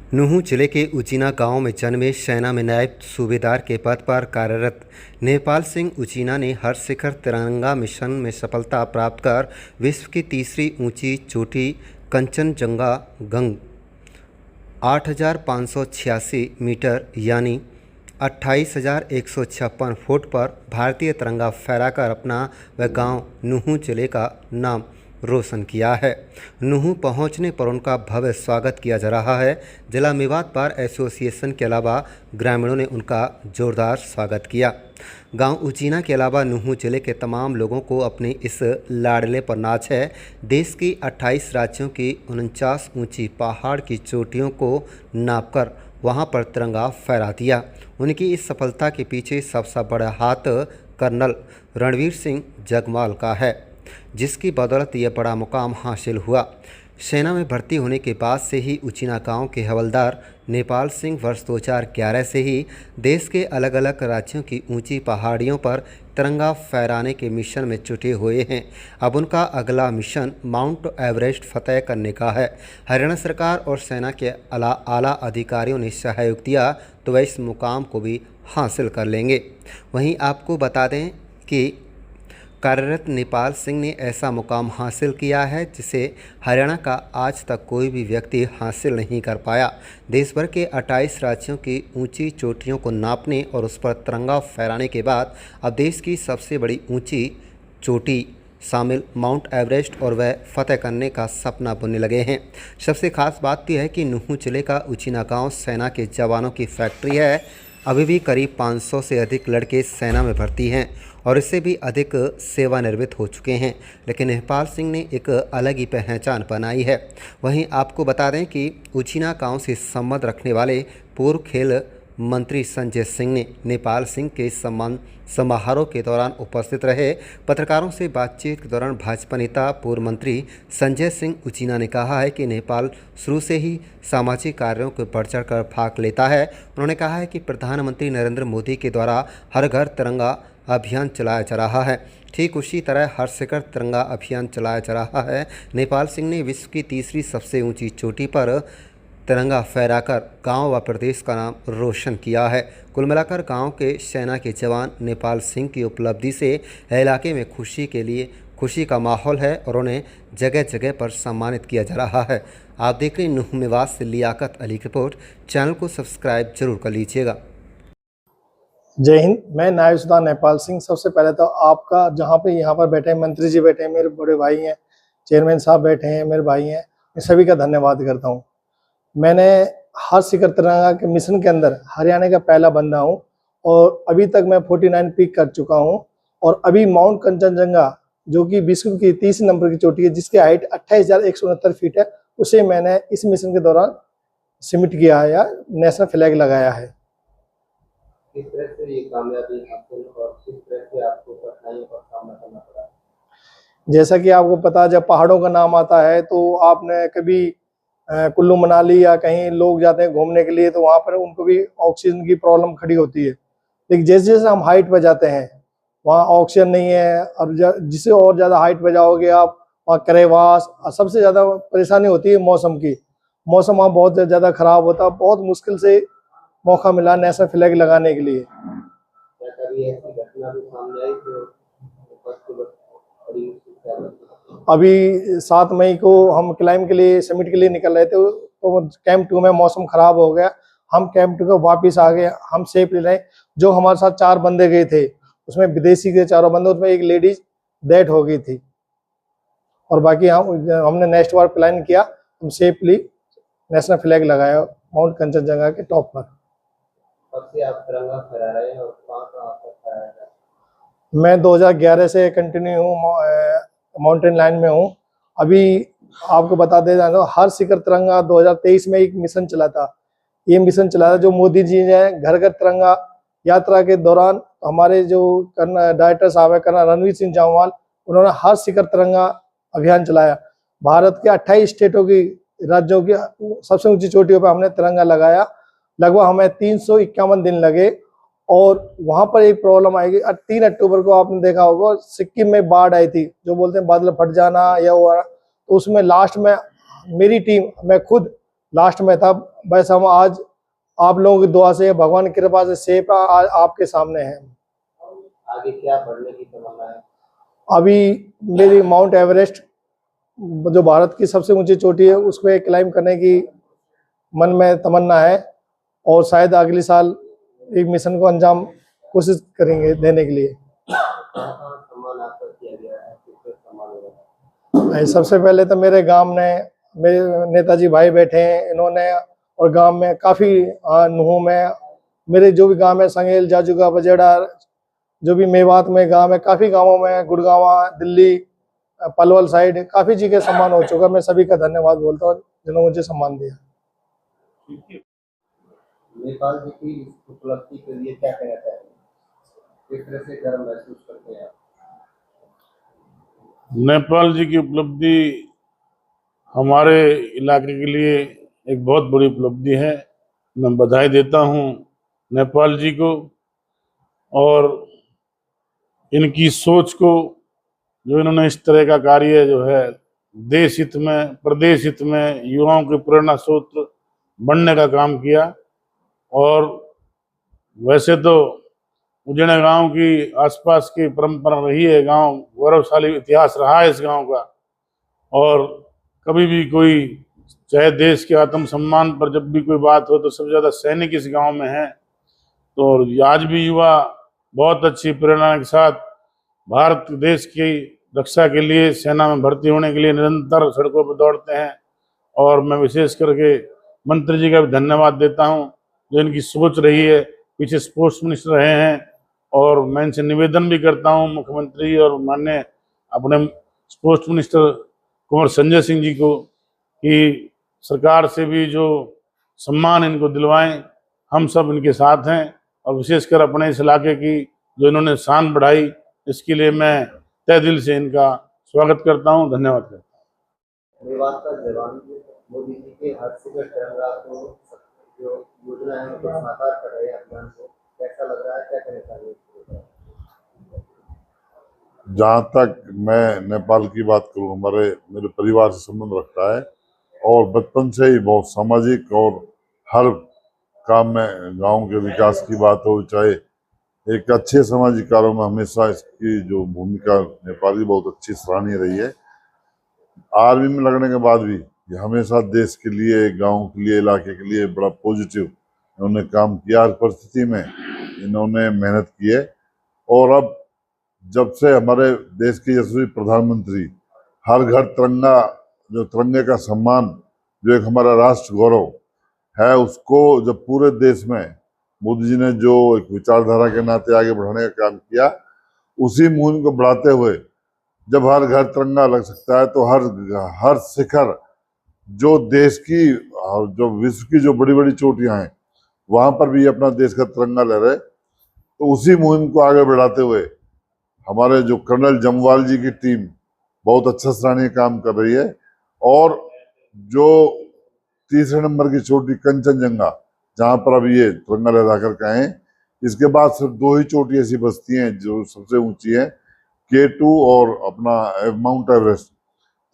नुहू जिले के उचीना गांव में जन्मे सेना में नायब सूबेदार के पद पर कार्यरत नेपाल सिंह उचीना ने हर शिखर तिरंगा मिशन में सफलता प्राप्त कर विश्व की तीसरी ऊंची चोटी कंचनजंगा गंग 8,586 मीटर यानी 28,156 फुट पर भारतीय तिरंगा फहराकर अपना व गांव नुहू जिले का नाम रोशन किया है। नुहू पहुंचने पर उनका भव्य स्वागत किया जा रहा है। जिला मेवात बार एसोसिएशन के अलावा ग्रामीणों ने उनका जोरदार स्वागत किया। गांव उचीना के अलावा नुहू जिले के तमाम लोगों को अपने इस लाडले पर नाज है। देश की 28 राज्यों की 49 ऊंची पहाड़ की चोटियों को नापकर वहां पर तिरंगा फहरा दिया। उनकी इस सफलता के पीछे सबसे बड़ा हाथ कर्नल रणवीर सिंह जगमाल का है, जिसकी बदौलत यह बड़ा मुकाम हासिल हुआ। सेना में भर्ती होने के बाद से ही उचीना गांव के हवलदार नेपाल सिंह वर्ष 2011 से ही देश के अलग अलग राज्यों की ऊंची पहाड़ियों पर तिरंगा फहराने के मिशन में जुटे हुए हैं। अब उनका अगला मिशन माउंट एवरेस्ट फतेह करने का है। हरियाणा सरकार और सेना के आला अधिकारियों ने सहयोग दिया तो वह इस मुकाम को भी हासिल कर लेंगे। वहीं आपको बता दें कि कार्यरत नेपाल सिंह ने ऐसा मुकाम हासिल किया है जिसे हरियाणा का आज तक कोई भी व्यक्ति हासिल नहीं कर पाया। देश भर के 28 राज्यों की ऊंची चोटियों को नापने और उस पर तिरंगा फहराने के बाद अब देश की सबसे बड़ी ऊंची चोटी शामिल माउंट एवरेस्ट और वह फतेह करने का सपना बुनने लगे हैं। सबसे खास बात यह है कि नुहू जिले का उचीना गाँव सेना के जवानों की फैक्ट्री है। अभी भी करीब 500 से अधिक लड़के सेना में भर्ती हैं और इससे भी अधिक सेवानिवृत्त हो चुके हैं, लेकिन नेपाल सिंह ने एक अलग ही पहचान बनाई है। वहीं आपको बता दें कि उचीना गांव से संबंध रखने वाले पूर्व खेल मंत्री संजय सिंह ने नेपाल सिंह के सम्मान समारोह के दौरान उपस्थित रहे। पत्रकारों से बातचीत के दौरान भाजपा नेता पूर्व मंत्री संजय सिंह उचीना ने कहा है कि नेपाल शुरू से ही सामाजिक कार्यों को बढ़ चढ़ कर भाग लेता है। उन्होंने कहा है कि प्रधानमंत्री नरेंद्र मोदी के द्वारा हर घर तिरंगा अभियान चलाया जा रहा है, ठीक उसी तरह हर शिखर तिरंगा अभियान चलाया जा रहा है। नेपाल सिंह ने विश्व की तीसरी सबसे ऊंची चोटी पर तिरंगा फहराकर गांव व प्रदेश का नाम रोशन किया है। कुल मिलाकर गांव के सेना के जवान नेपाल सिंह की उपलब्धि से इलाके में खुशी का माहौल है और उन्हें जगह जगह पर सम्मानित किया जा रहा है। आप देख रहे हैं नुहू मेवात से लियाकत अली की रिपोर्ट। चैनल को सब्सक्राइब जरूर कर लीजिएगा। जय हिंद। मैं नायब सूबेदार नेपाल सिंह। सबसे पहले तो आपका जहाँ पे यहाँ पर बैठे हैं, मंत्री जी बैठे हैं, मेरे बड़े भाई हैं, चेयरमैन साहब बैठे हैं, मेरे भाई हैं, मैं सभी का धन्यवाद करता हूँ। मैंने हर शिखर तिरंगा के मिशन के अंदर हरियाणा का पहला बंदा हूँ और अभी तक मैं 49 पीक कर चुका हूँ और अभी माउंट कंचनजंगा जो कि विश्व की 30 नंबर की चोटी है, जिसकी हाइट 28,169 फीट है, उसे मैंने इस मिशन के दौरान समिट किया है या नेशनल फ्लैग लगाया है। किस तरह से ये कामयाबी हासिल और किस तरह से आपको कठिनाइयों का सामना करना पड़ा? जैसा कि आपको पता, जब पहाड़ों का नाम आता है तो आपने कभी कुल्लू मनाली या कहीं लोग जाते हैं घूमने के लिए तो वहाँ पर उनको भी ऑक्सीजन की प्रॉब्लम खड़ी होती है। लेकिन जैसे जैसे हम हाइट पर जाते हैं वहाँ ऑक्सीजन नहीं है और जिससे और ज़्यादा हाइट पर जाओगे आप वहाँ करेवास और सबसे ज़्यादा परेशानी होती है मौसम की। मौसम वहाँ बहुत ज़्यादा ख़राब होता है। बहुत मुश्किल से मौका मिला नेशनल फ्लैग लगाने के लिए। क्या कभी ऐसी घटना भी सामने आई अभी 7 मई को हम क्लाइम के लिए समिट के लिए निकल रहे थे तो कैंप 2 में मौसम खराब हो गया। हम कैंप 2 को वापस आ गए, हम सेफ ले रहे। जो हमारे साथ 4 बंदे गए थे उसमें विदेशी के 4 बंदे, उसमें एक लेडीज डेथ हो गई थी और बाकी हमने नेक्स्ट बार प्लान किया, हम सेफली नेशनल फ्लैग लगाया माउंट कंचनजंगा के टॉप पर। आप तिरंगा फहरा रहे हैं और कहाँ तक फहराया है? मैं 2011 से कंटिन्यू हूँ, माउंटेन लाइन में हूँ। अभी आपको बता दे रहा हूँ, हर शिखर तिरंगा 2023 में एक मिशन चला था। ये मिशन चला था जो मोदी जी ने घर घर तिरंगा यात्रा के दौरान हमारे जो डायरेक्टर साहब है कर्नल रणवीर सिंह जगमाल, उन्होंने हर शिखर तिरंगा अभियान चलाया। भारत के 28 स्टेटों की राज्यों की सबसे ऊंची चोटियों पर हमने तिरंगा लगाया। लगभग हमें 351 दिन लगे और वहां पर एक प्रॉब्लम आएगी। 3 अक्टूबर को आपने देखा होगा सिक्किम में बाढ़ आई थी, जो बोलते हैं बादल फट जाना या हुआ, तो उसमें लास्ट में मेरी टीम, मैं खुद लास्ट में था, बस हम आज आप लोगों की दुआ से, भगवान की कृपा से सेफ आज आपके सामने हैं। आगे क्या बढ़ने की तमन्ना है? अभी मेरी माउंट एवरेस्ट जो भारत की सबसे ऊंची चोटी है उस पर क्लाइंब करने की मन में तमन्ना है, और शायद अगले साल एक मिशन को अंजाम कोशिश करेंगे देने के लिए। कहाँ सम्मान आपका किया गया है, किस पे सम्मान हुआ? सबसे पहले तो मेरे गांव ने, मेरे नेताजी भाई बैठे हैं इन्होंने, और गांव में काफ़ी नूह में मेरे जो भी गांव है, संगेल, जाजुगा, बजेड़ा, जो भी मेवात में गांव है, काफ़ी गांवों में, गुड़गांव, दिल्ली, पलवल साइड काफ़ी जी के सम्मान हो चुका। मैं सभी का धन्यवाद बोलता हूँ जिन्होंने मुझे सम्मान दिया। नेपाल जी की इस उपलब्धि के लिए क्या कहना चाहेंगे? किस तरह से गर्व महसूस करते हैं आप? नेपाल जी की उपलब्धि हमारे इलाके के लिए एक बहुत बड़ी उपलब्धि है। मैं बधाई देता हूँ नेपाल जी को और इनकी सोच को, जो इन्होंने इस तरह का कार्य जो है देश हित में, प्रदेश हित में युवाओं के प्रेरणा स्रोत बनने का काम किया। और वैसे तो उजड़े गांव की आसपास की परंपरा रही है, गांव गौरवशाली इतिहास रहा है इस गांव का, और कभी भी कोई, चाहे देश के आत्म सम्मान पर जब भी कोई बात हो तो सबसे ज़्यादा सैनिक इस गांव में हैं। तो आज भी युवा बहुत अच्छी प्रेरणा के साथ भारत देश की रक्षा के लिए, सेना में भर्ती होने के लिए निरंतर सड़कों पर दौड़ते हैं। और मैं विशेष करके मंत्री जी का भी धन्यवाद देता हूं, जो इनकी सोच रही है। पीछे स्पोर्ट्स मिनिस्टर रहे हैं, और मैं इनसे निवेदन भी करता हूं मुख्यमंत्री और माननीय अपने स्पोर्ट्स मिनिस्टर कुंवर संजय सिंह जी को, कि सरकार से भी जो सम्मान इनको दिलवाएं। हम सब इनके साथ हैं, और विशेषकर अपने इस इलाके की जो इन्होंने शान बढ़ाई, इसके लिए मैं तहे दिल से इनका स्वागत करता हूं, धन्यवाद करता हूं। मेवात का जवान मोदी जी के हर सिगर तिरंगा को जो योजना है उनको साकार कर रहे हैं अभियान को, कैसा लग रहा है, क्या कहना चाहिए? जहाँ तक मैं नेपाल की बात करूँ, मेरे परिवार से संबंध रखता है, और बचपन से ही बहुत सामाजिक और हर काम में गांव के विकास की बात हो, चाहे एक अच्छे सामाजिक कार्यों में हमेशा इसकी जो भूमिका नेपाल की बहुत अच्छी सराहनीय रही है। आर्मी में लगने के बाद भी ये हमेशा देश के लिए, गांव के लिए, इलाके के लिए बड़ा पॉजिटिव इन्होंने काम किया। हर परिस्थिति में इन्होंने मेहनत की है, और अब जब से हमारे देश के यशस्वी प्रधानमंत्री हर घर तिरंगा, जो तिरंगे का सम्मान, जो एक हमारा राष्ट्र गौरव है, उसको जब पूरे देश में मोदी जी ने जो एक विचारधारा के नाते आगे बढ़ाने का काम किया, उसी मुहिम को बढ़ाते हुए जब हर घर तिरंगा लग सकता है, तो हर शिखर, जो देश की और जो विश्व की जो बड़ी बड़ी चोटियां हैं, वहां पर भी अपना देश का तिरंगा ले रहे। तो उसी मुहिम को आगे बढ़ाते हुए हमारे जो कर्नल जम्वाल जी की टीम बहुत अच्छा सराहनीय काम कर रही है। और जो तीसरे नंबर की चोटी कंचनजंगा, जहां पर अब ये तिरंगा लहरा कर के आए, इसके बाद सिर्फ 2 ही चोटी ऐसी बस्ती हैं जो सबसे ऊंची है, K2 और अपना माउंट एवरेस्ट।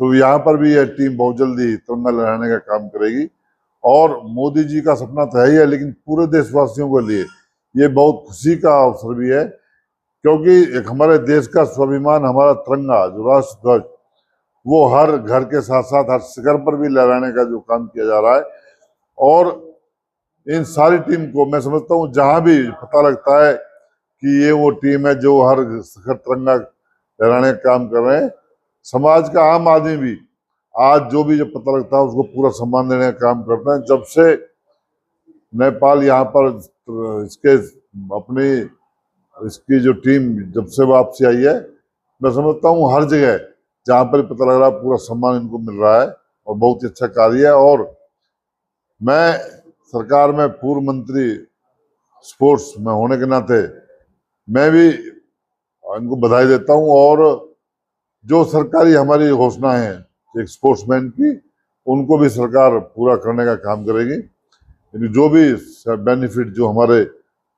तो यहाँ पर भी यह टीम बहुत जल्दी तिरंगा लहराने का काम करेगी। और मोदी जी का सपना तो है ही है, लेकिन पूरे देशवासियों के लिए ये बहुत खुशी का अवसर भी है, क्योंकि एक हमारे देश का स्वाभिमान, हमारा तिरंगा जो राष्ट्र ध्वज, वो हर घर के साथ साथ हर शिखर पर भी लहराने का जो काम किया जा रहा है। और इन सारी टीम को मैं समझता हूँ, जहां भी पता लगता है कि ये वो टीम है जो हर शिखर तिरंगा लहराने का काम कर रहे हैं, समाज का आम आदमी भी आज जो भी जब पता लगता है उसको पूरा सम्मान देने का काम करता है। जब से नेपाल यहाँ पर इसकी जो टीम जब से वापसी आई है, मैं समझता हूँ हर जगह जहाँ पर पता लग रहा है पूरा सम्मान इनको मिल रहा है, और बहुत ही अच्छा कार्य है। और मैं सरकार में पूर्व मंत्री स्पोर्ट्स में होने के नाते मैं भी इनको बधाई देता हूँ। और जो सरकारी हमारी घोषणा है एक स्पोर्ट्समैन की, उनको भी सरकार पूरा करने का काम करेगी। जो भी बेनिफिट जो हमारे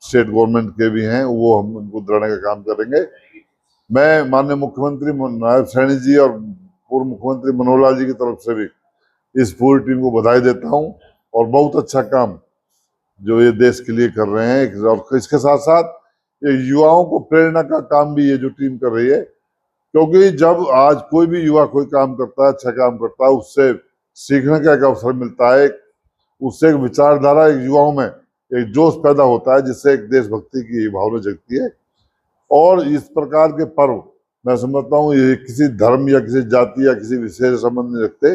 स्टेट गवर्नमेंट के भी हैं, वो हम उनको दिलाने का काम करेंगे। मैं माननीय मुख्यमंत्री नायब सैनी जी और पूर्व मुख्यमंत्री मनोहर लाल जी की तरफ से भी इस पूरी टीम को बधाई देता हूं, और बहुत अच्छा काम जो ये देश के लिए कर रहे हैं। और इसके साथ साथ ये युवाओं को प्रेरणा का काम भी ये जो टीम कर रही है, क्योंकि जब आज कोई भी युवा कोई काम करता है, अच्छा काम करता है, उससे सीखने का एक अवसर मिलता है, उससे एक विचारधारा एक युवाओं में एक जोश पैदा होता है, जिससे एक देशभक्ति की भावना जगती है। और इस प्रकार के पर्व मैं समझता हूँ ये किसी धर्म या किसी जाति या किसी विषय से संबंध नहीं रखते,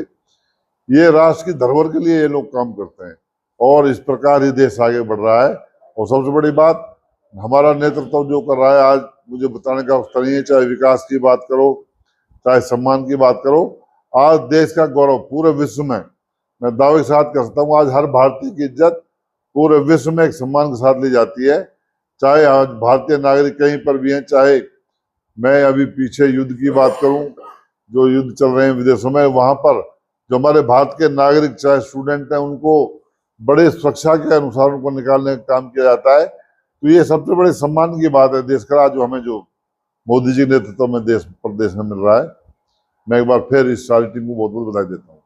ये राष्ट्र की धरोहर के लिए ये लोग काम करते हैं और इस प्रकार ही देश आगे बढ़ रहा है। और सबसे बड़ी बात, हमारा नेतृत्व जो कर रहा है, आज मुझे बताने का अवसर नहीं है, चाहे विकास की बात करो, चाहे सम्मान की बात करो, आज देश का गौरव पूरे विश्व में, मैं दावे के साथ कह सकता हूँ, आज हर भारतीय की इज्जत पूरे विश्व में एक सम्मान के साथ ली जाती है। चाहे आज भारतीय नागरिक कहीं पर भी हैं, चाहे मैं अभी पीछे युद्ध की बात करूं, जो युद्ध चल रहे हैं विदेशों में, वहां पर जो हमारे भारत के नागरिक चाहे स्टूडेंट हैं, उनको बड़े सुरक्षा के अनुसार उनको निकालने का काम किया जाता है। तो ये सबसे बड़े सम्मान की बात है देश का, जो हमें जो मोदी जी नेतृत्व में देश प्रदेश में मिल रहा है। मैं एक बार फिर इस सारी टीम को बहुत बहुत बधाई देता हूँ।